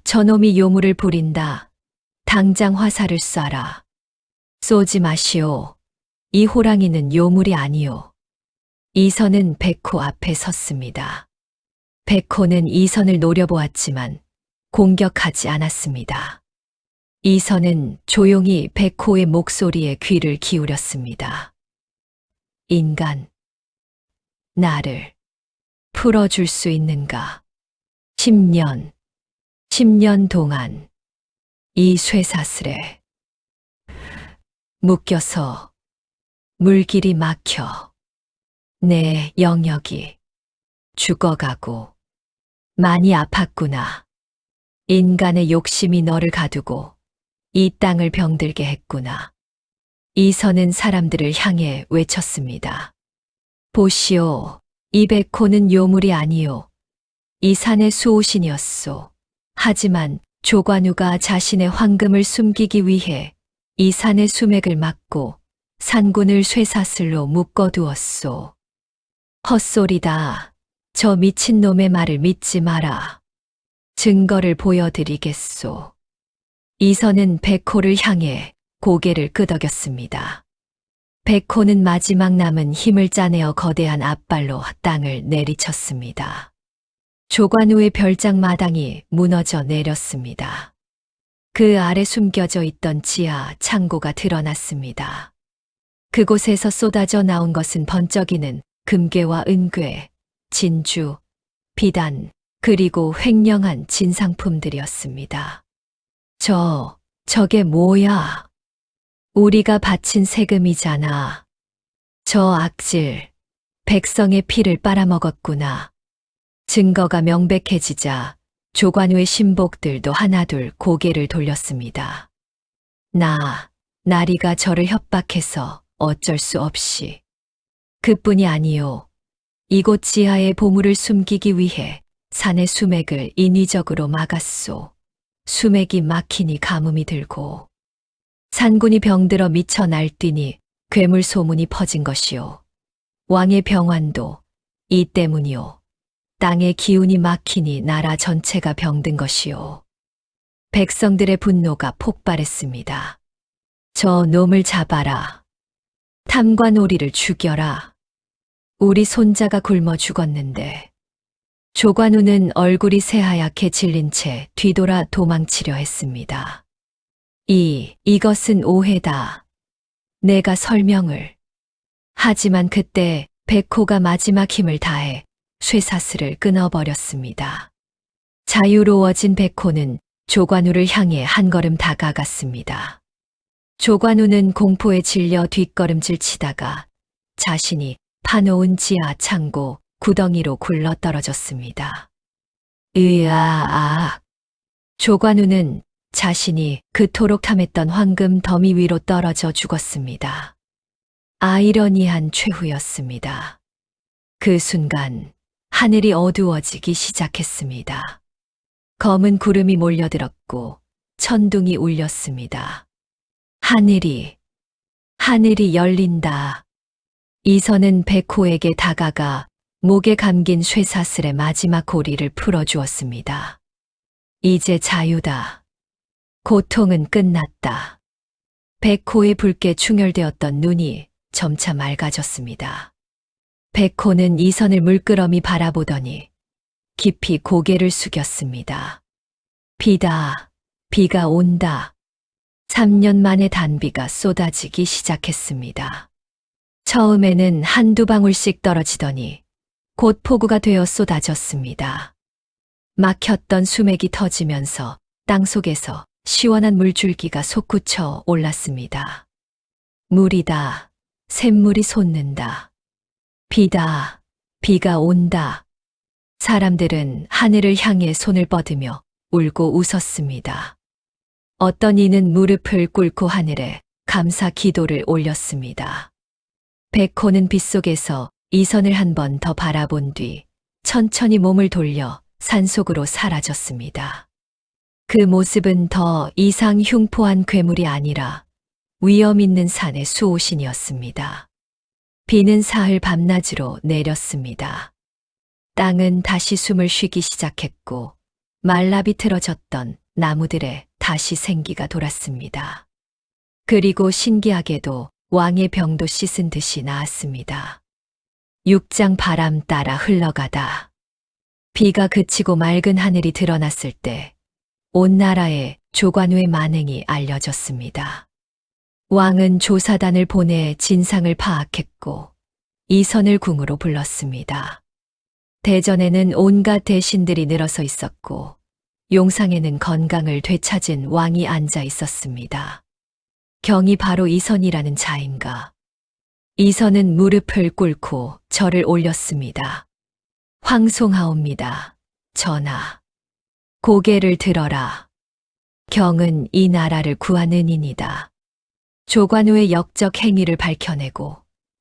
Speaker 1: 저놈이 요물을 부린다. 당장 화살을 쏴라. 쏘지 마시오. 이 호랑이는 요물이 아니오. 이선은 백호 앞에 섰습니다. 백호는 이선을 노려보았지만 공격하지 않았습니다. 이선은 조용히 백호의 목소리에 귀를 기울였습니다. 인간, 나를 풀어줄 수 있는가? 10년 동안 이 쇠사슬에 묶여서 물길이 막혀 내 영역이 죽어가고 많이 아팠구나. 인간의 욕심이 너를 가두고 이 땅을 병들게 했구나. 이선은 사람들을 향해 외쳤습니다. 보시오. 이 백호는 요물이 아니오. 이 산의 수호신이었소. 하지만 조관우가 자신의 황금을 숨기기 위해 이 산의 수맥을 막고 산군을 쇠사슬로 묶어두었소. 헛소리다. 저 미친놈의 말을 믿지 마라. 증거를 보여드리겠소. 이선은 백호를 향해 고개를 끄덕였습니다. 백호는 마지막 남은 힘을 짜내어 거대한 앞발로 땅을 내리쳤습니다. 조관우의 별장 마당이 무너져 내렸습니다. 그 아래 숨겨져 있던 지하 창고가 드러났습니다. 그곳에서 쏟아져 나온 것은 번쩍이는 금괴와 은괴, 진주, 비단, 그리고 횡령한 진상품들이었습니다. 저게 뭐야? 우리가 바친 세금이잖아. 저 악질, 백성의 피를 빨아먹었구나. 증거가 명백해지자 조관우의 신복들도 하나둘 고개를 돌렸습니다. 나리가 저를 협박해서 어쩔 수 없이. 그뿐이 아니요. 이곳 지하의 보물을 숨기기 위해 산의 수맥을 인위적으로 막았소. 수맥이 막히니 가뭄이 들고 산군이 병들어 미쳐 날뛰니 괴물 소문이 퍼진 것이요. 왕의 병환도 이 때문이요. 땅의 기운이 막히니 나라 전체가 병든 것이요. 백성들의 분노가 폭발했습니다. 저 놈을 잡아라. 탐관오리를 죽여라. 우리 손자가 굶어 죽었는데. 조관우는 얼굴이 새하얗게 질린 채 뒤돌아 도망치려 했습니다. 이것은 오해다. 내가 설명을. 하지만 그때 백호가 마지막 힘을 다해 쇠사슬을 끊어버렸습니다. 자유로워진 백호는 조관우를 향해 한 걸음 다가갔습니다. 조관우는 공포에 질려 뒷걸음질 치다가 자신이 파놓은 지하 창고 구덩이로 굴러 떨어졌습니다. 으아악. 조관우는 자신이 그토록 탐했던 황금 더미 위로 떨어져 죽었습니다. 아이러니한 최후였습니다. 그 순간 하늘이 어두워지기 시작했습니다. 검은 구름이 몰려들었고 천둥이 울렸습니다. 하늘이 열린다. 이선은 백호에게 다가가 목에 감긴 쇠사슬의 마지막 고리를 풀어주었습니다. 이제 자유다. 고통은 끝났다. 백호의 붉게 충혈되었던 눈이 점차 맑아졌습니다. 백호는 이선을 물끄러미 바라보더니 깊이 고개를 숙였습니다. 비가 온다. 3년 만에 단비가 쏟아지기 시작했습니다. 처음에는 한두 방울씩 떨어지더니 곧 폭우가 되어 쏟아졌습니다. 막혔던 수맥이 터지면서 땅속에서 시원한 물줄기가 솟구쳐 올랐습니다. 물이다. 샘물이 솟는다. 비가 온다. 사람들은 하늘을 향해 손을 뻗으며 울고 웃었습니다. 어떤 이는 무릎을 꿇고 하늘에 감사 기도를 올렸습니다. 백호는 빗속에서 이선을 한 번 더 바라본 뒤 천천히 몸을 돌려 산속으로 사라졌습니다. 그 모습은 더 이상 흉포한 괴물이 아니라 위험 있는 산의 수호신이었습니다. 비는 사흘 밤낮으로 내렸습니다. 땅은 다시 숨을 쉬기 시작했고 말라 비틀어졌던 나무들에 다시 생기가 돌았습니다. 그리고 신기하게도 왕의 병도 씻은 듯이 나았습니다. 육장 바람 따라 흘러가다. 비가 그치고 맑은 하늘이 드러났을 때 온 나라에 조관우의 만행이 알려졌습니다. 왕은 조사단을 보내 진상을 파악했고 이선을 궁으로 불렀습니다. 대전에는 온갖 대신들이 늘어서 있었고 용상에는 건강을 되찾은 왕이 앉아 있었습니다. 경이 바로 이선이라는 자인가. 이선은 무릎을 꿇고 절을 올렸습니다. 황송하옵니다. 전하. 고개를 들어라. 경은 이 나라를 구하는 인이다. 조관우의 역적 행위를 밝혀내고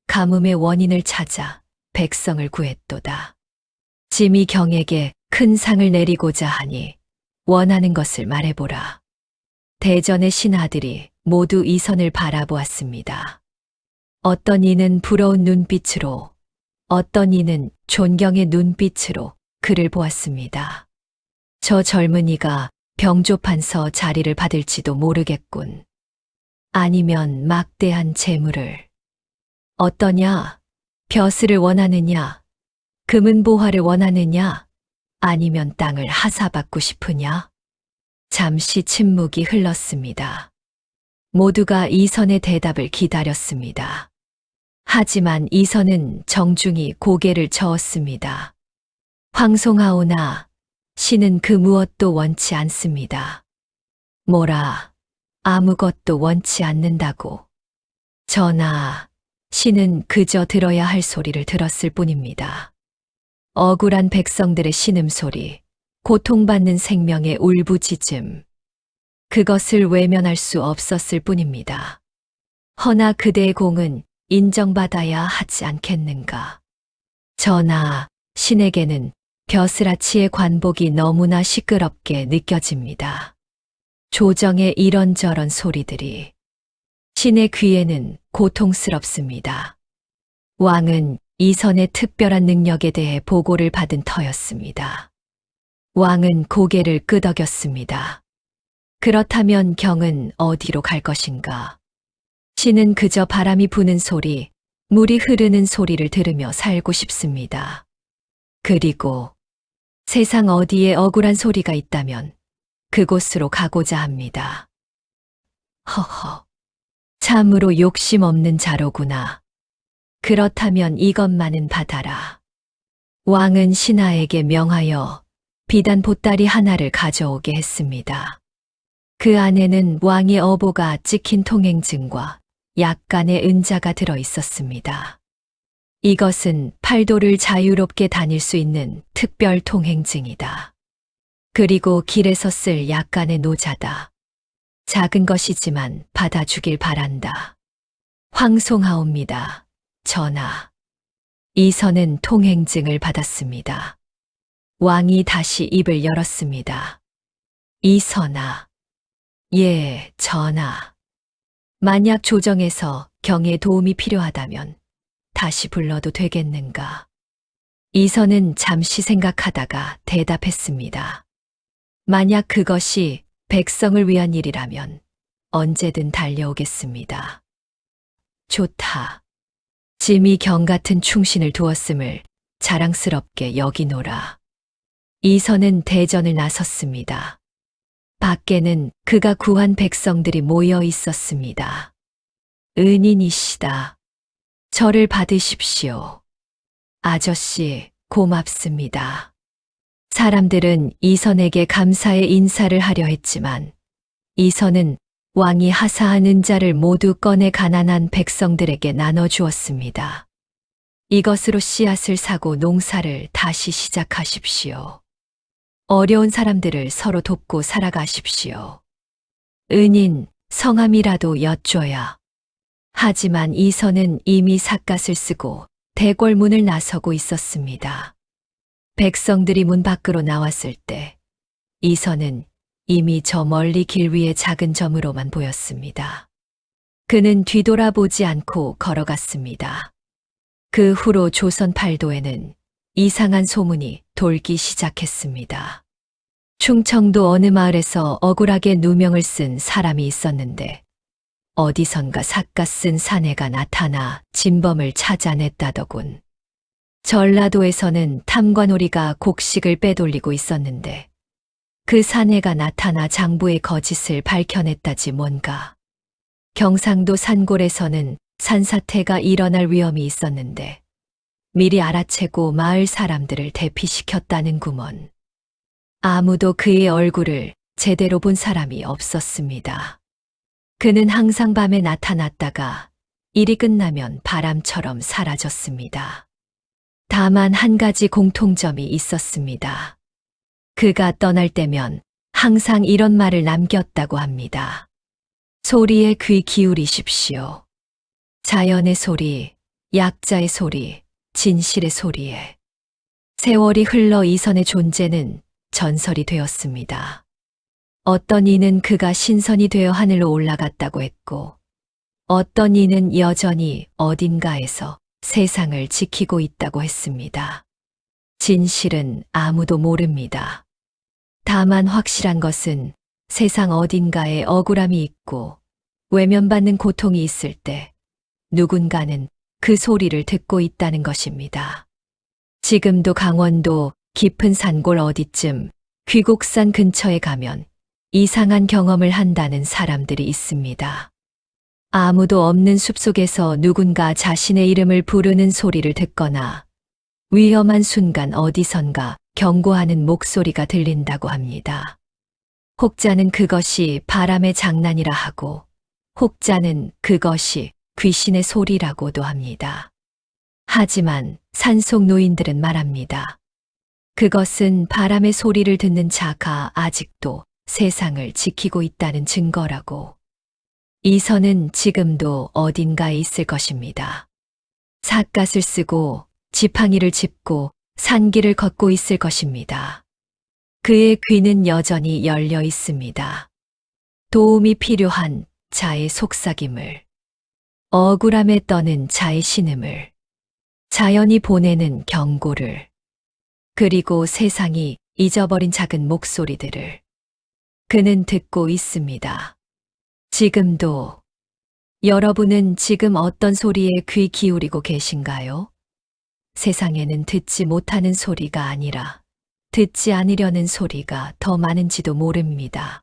Speaker 1: 가뭄의 원인을 찾아 백성을 구했도다. 짐이 경에게 큰 상을 내리고자 하니 원하는 것을 말해보라. 대전의 신하들이 모두 이선을 바라보았습니다. 어떤 이는 부러운 눈빛으로, 어떤 이는 존경의 눈빛으로 그를 보았습니다. 저 젊은이가 병조판서 자리를 받을지도 모르겠군. 아니면 막대한 재물을. 어떠냐? 벼슬을 원하느냐? 금은보화를 원하느냐? 아니면 땅을 하사받고 싶으냐? 잠시 침묵이 흘렀습니다. 모두가 이선의 대답을 기다렸습니다. 하지만 이선은 정중히 고개를 저었습니다. 황송하오나 신은 그 무엇도 원치 않습니다. 뭐라 아무것도 원치 않는다고. 전하, 신은 그저 들어야 할 소리를 들었을 뿐입니다. 억울한 백성들의 신음소리, 고통받는 생명의 울부짖음. 그것을 외면할 수 없었을 뿐입니다. 허나 그대의 공은 인정받아야 하지 않겠는가. 전하, 신에게는 벼슬아치의 관복이 너무나 시끄럽게 느껴집니다. 조정의 이런저런 소리들이 신의 귀에는 고통스럽습니다. 왕은 이선의 특별한 능력에 대해 보고를 받은 터였습니다. 왕은 고개를 끄덕였습니다. 그렇다면 경은 어디로 갈 것인가? 신은 그저 바람이 부는 소리, 물이 흐르는 소리를 들으며 살고 싶습니다. 그리고 세상 어디에 억울한 소리가 있다면 그곳으로 가고자 합니다. 허허, 참으로 욕심 없는 자로구나. 그렇다면 이것만은 받아라. 왕은 신하에게 명하여 비단 보따리 하나를 가져오게 했습니다. 그 안에는 왕의 어보가 찍힌 통행증과 약간의 은자가 들어 있었습니다. 이것은 팔도를 자유롭게 다닐 수 있는 특별 통행증이다. 그리고 길에서 쓸 약간의 노자다. 작은 것이지만 받아주길 바란다. 황송하옵니다. 전하. 이선은 통행증을 받았습니다. 왕이 다시 입을 열었습니다. 이선아. 예, 전하. 만약 조정에서 경에 도움이 필요하다면 다시 불러도 되겠는가? 이선은 잠시 생각하다가 대답했습니다. 만약 그것이 백성을 위한 일이라면 언제든 달려오겠습니다. 좋다. 짐이 경 같은 충신을 두었음을 자랑스럽게 여기노라. 이선은 대전을 나섰습니다. 밖에는 그가 구한 백성들이 모여 있었습니다. 은인이시다. 저를 받으십시오. 아저씨, 고맙습니다. 사람들은 이선에게 감사의 인사를 하려 했지만 이선은 왕이 하사한 은자를 모두 꺼내 가난한 백성들에게 나눠주었습니다. 이것으로 씨앗을 사고 농사를 다시 시작하십시오. 어려운 사람들을 서로 돕고 살아가십시오. 은인, 성함이라도 여쭤야. 하지만 이선은 이미 삿갓을 쓰고 대궐문을 나서고 있었습니다. 백성들이 문 밖으로 나왔을 때 이선은 이미 저 멀리 길 위의 작은 점으로만 보였습니다. 그는 뒤돌아보지 않고 걸어갔습니다. 그 후로 조선 팔도에는 이상한 소문이 돌기 시작했습니다. 충청도 어느 마을에서 억울하게 누명을 쓴 사람이 있었는데 어디선가 삿갓 쓴 사내가 나타나 진범을 찾아냈다더군. 전라도에서는 탐관오리가 곡식을 빼돌리고 있었는데 그 사내가 나타나 장부의 거짓을 밝혀냈다지 뭔가. 경상도 산골에서는 산사태가 일어날 위험이 있었는데 미리 알아채고 마을 사람들을 대피시켰다는구먼. 아무도 그의 얼굴을 제대로 본 사람이 없었습니다. 그는 항상 밤에 나타났다가 일이 끝나면 바람처럼 사라졌습니다. 다만 한 가지 공통점이 있었습니다. 그가 떠날 때면 항상 이런 말을 남겼다고 합니다. 소리에 귀 기울이십시오. 자연의 소리, 약자의 소리, 진실의 소리에. 세월이 흘러 이선의 존재는 전설이 되었습니다. 어떤 이는 그가 신선이 되어 하늘로 올라갔다고 했고, 어떤 이는 여전히 어딘가에서 세상을 지키고 있다고 했습니다. 진실은 아무도 모릅니다. 다만 확실한 것은 세상 어딘가에 억울함이 있고 외면받는 고통이 있을 때 누군가는 그 소리를 듣고 있다는 것입니다. 지금도 강원도 깊은 산골 어디쯤 귀곡산 근처에 가면 이상한 경험을 한다는 사람들이 있습니다. 아무도 없는 숲속에서 누군가 자신의 이름을 부르는 소리를 듣거나 위험한 순간 어디선가 경고하는 목소리가 들린다고 합니다. 혹자는 그것이 바람의 장난이라 하고 혹자는 그것이 귀신의 소리라고도 합니다. 하지만 산속 노인들은 말합니다. 그것은 바람의 소리를 듣는 자가 아직도 세상을 지키고 있다는 증거라고. 이선은 지금도 어딘가에 있을 것입니다. 삿갓을 쓰고 지팡이를 짚고 산길을 걷고 있을 것입니다. 그의 귀는 여전히 열려 있습니다. 도움이 필요한 자의 속삭임을 억울함에 떠는 자의 신음을, 자연이 보내는 경고를, 그리고 세상이 잊어버린 작은 목소리들을 그는 듣고 있습니다. 지금도 여러분은 지금 어떤 소리에 귀 기울이고 계신가요? 세상에는 듣지 못하는 소리가 아니라 듣지 않으려는 소리가 더 많은지도 모릅니다.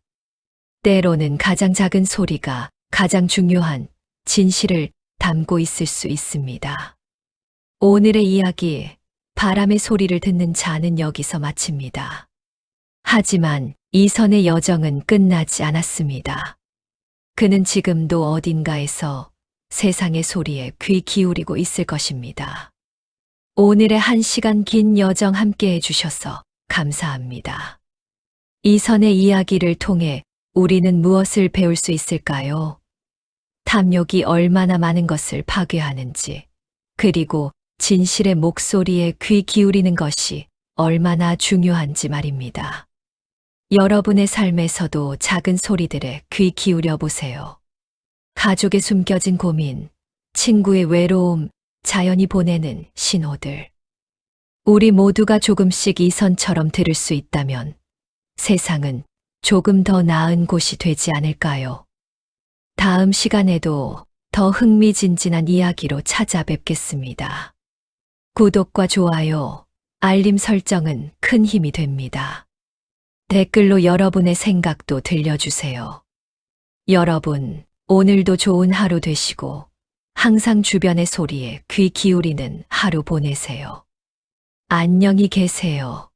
Speaker 1: 때로는 가장 작은 소리가 가장 중요한 진실을 담고 있을 수 있습니다. 오늘의 이야기, 바람의 소리를 듣는 자는 여기서 마칩니다. 하지만 이선의 여정은 끝나지 않았습니다. 그는 지금도 어딘가에서 세상의 소리에 귀 기울이고 있을 것입니다. 오늘의 1시간 긴 여정 함께 해주셔서 감사합니다. 이선의 이야기를 통해 우리는 무엇을 배울 수 있을까요? 탐욕이 얼마나 많은 것을 파괴하는지, 그리고 진실의 목소리에 귀 기울이는 것이 얼마나 중요한지 말입니다. 여러분의 삶에서도 작은 소리들에 귀 기울여 보세요. 가족의 숨겨진 고민, 친구의 외로움, 자연이 보내는 신호들. 우리 모두가 조금씩 이선처럼 들을 수 있다면 세상은 조금 더 나은 곳이 되지 않을까요? 다음 시간에도 더 흥미진진한 이야기로 찾아뵙겠습니다. 구독과 좋아요, 알림 설정은 큰 힘이 됩니다. 댓글로 여러분의 생각도 들려주세요. 여러분, 오늘도 좋은 하루 되시고 항상 주변의 소리에 귀 기울이는 하루 보내세요. 안녕히 계세요.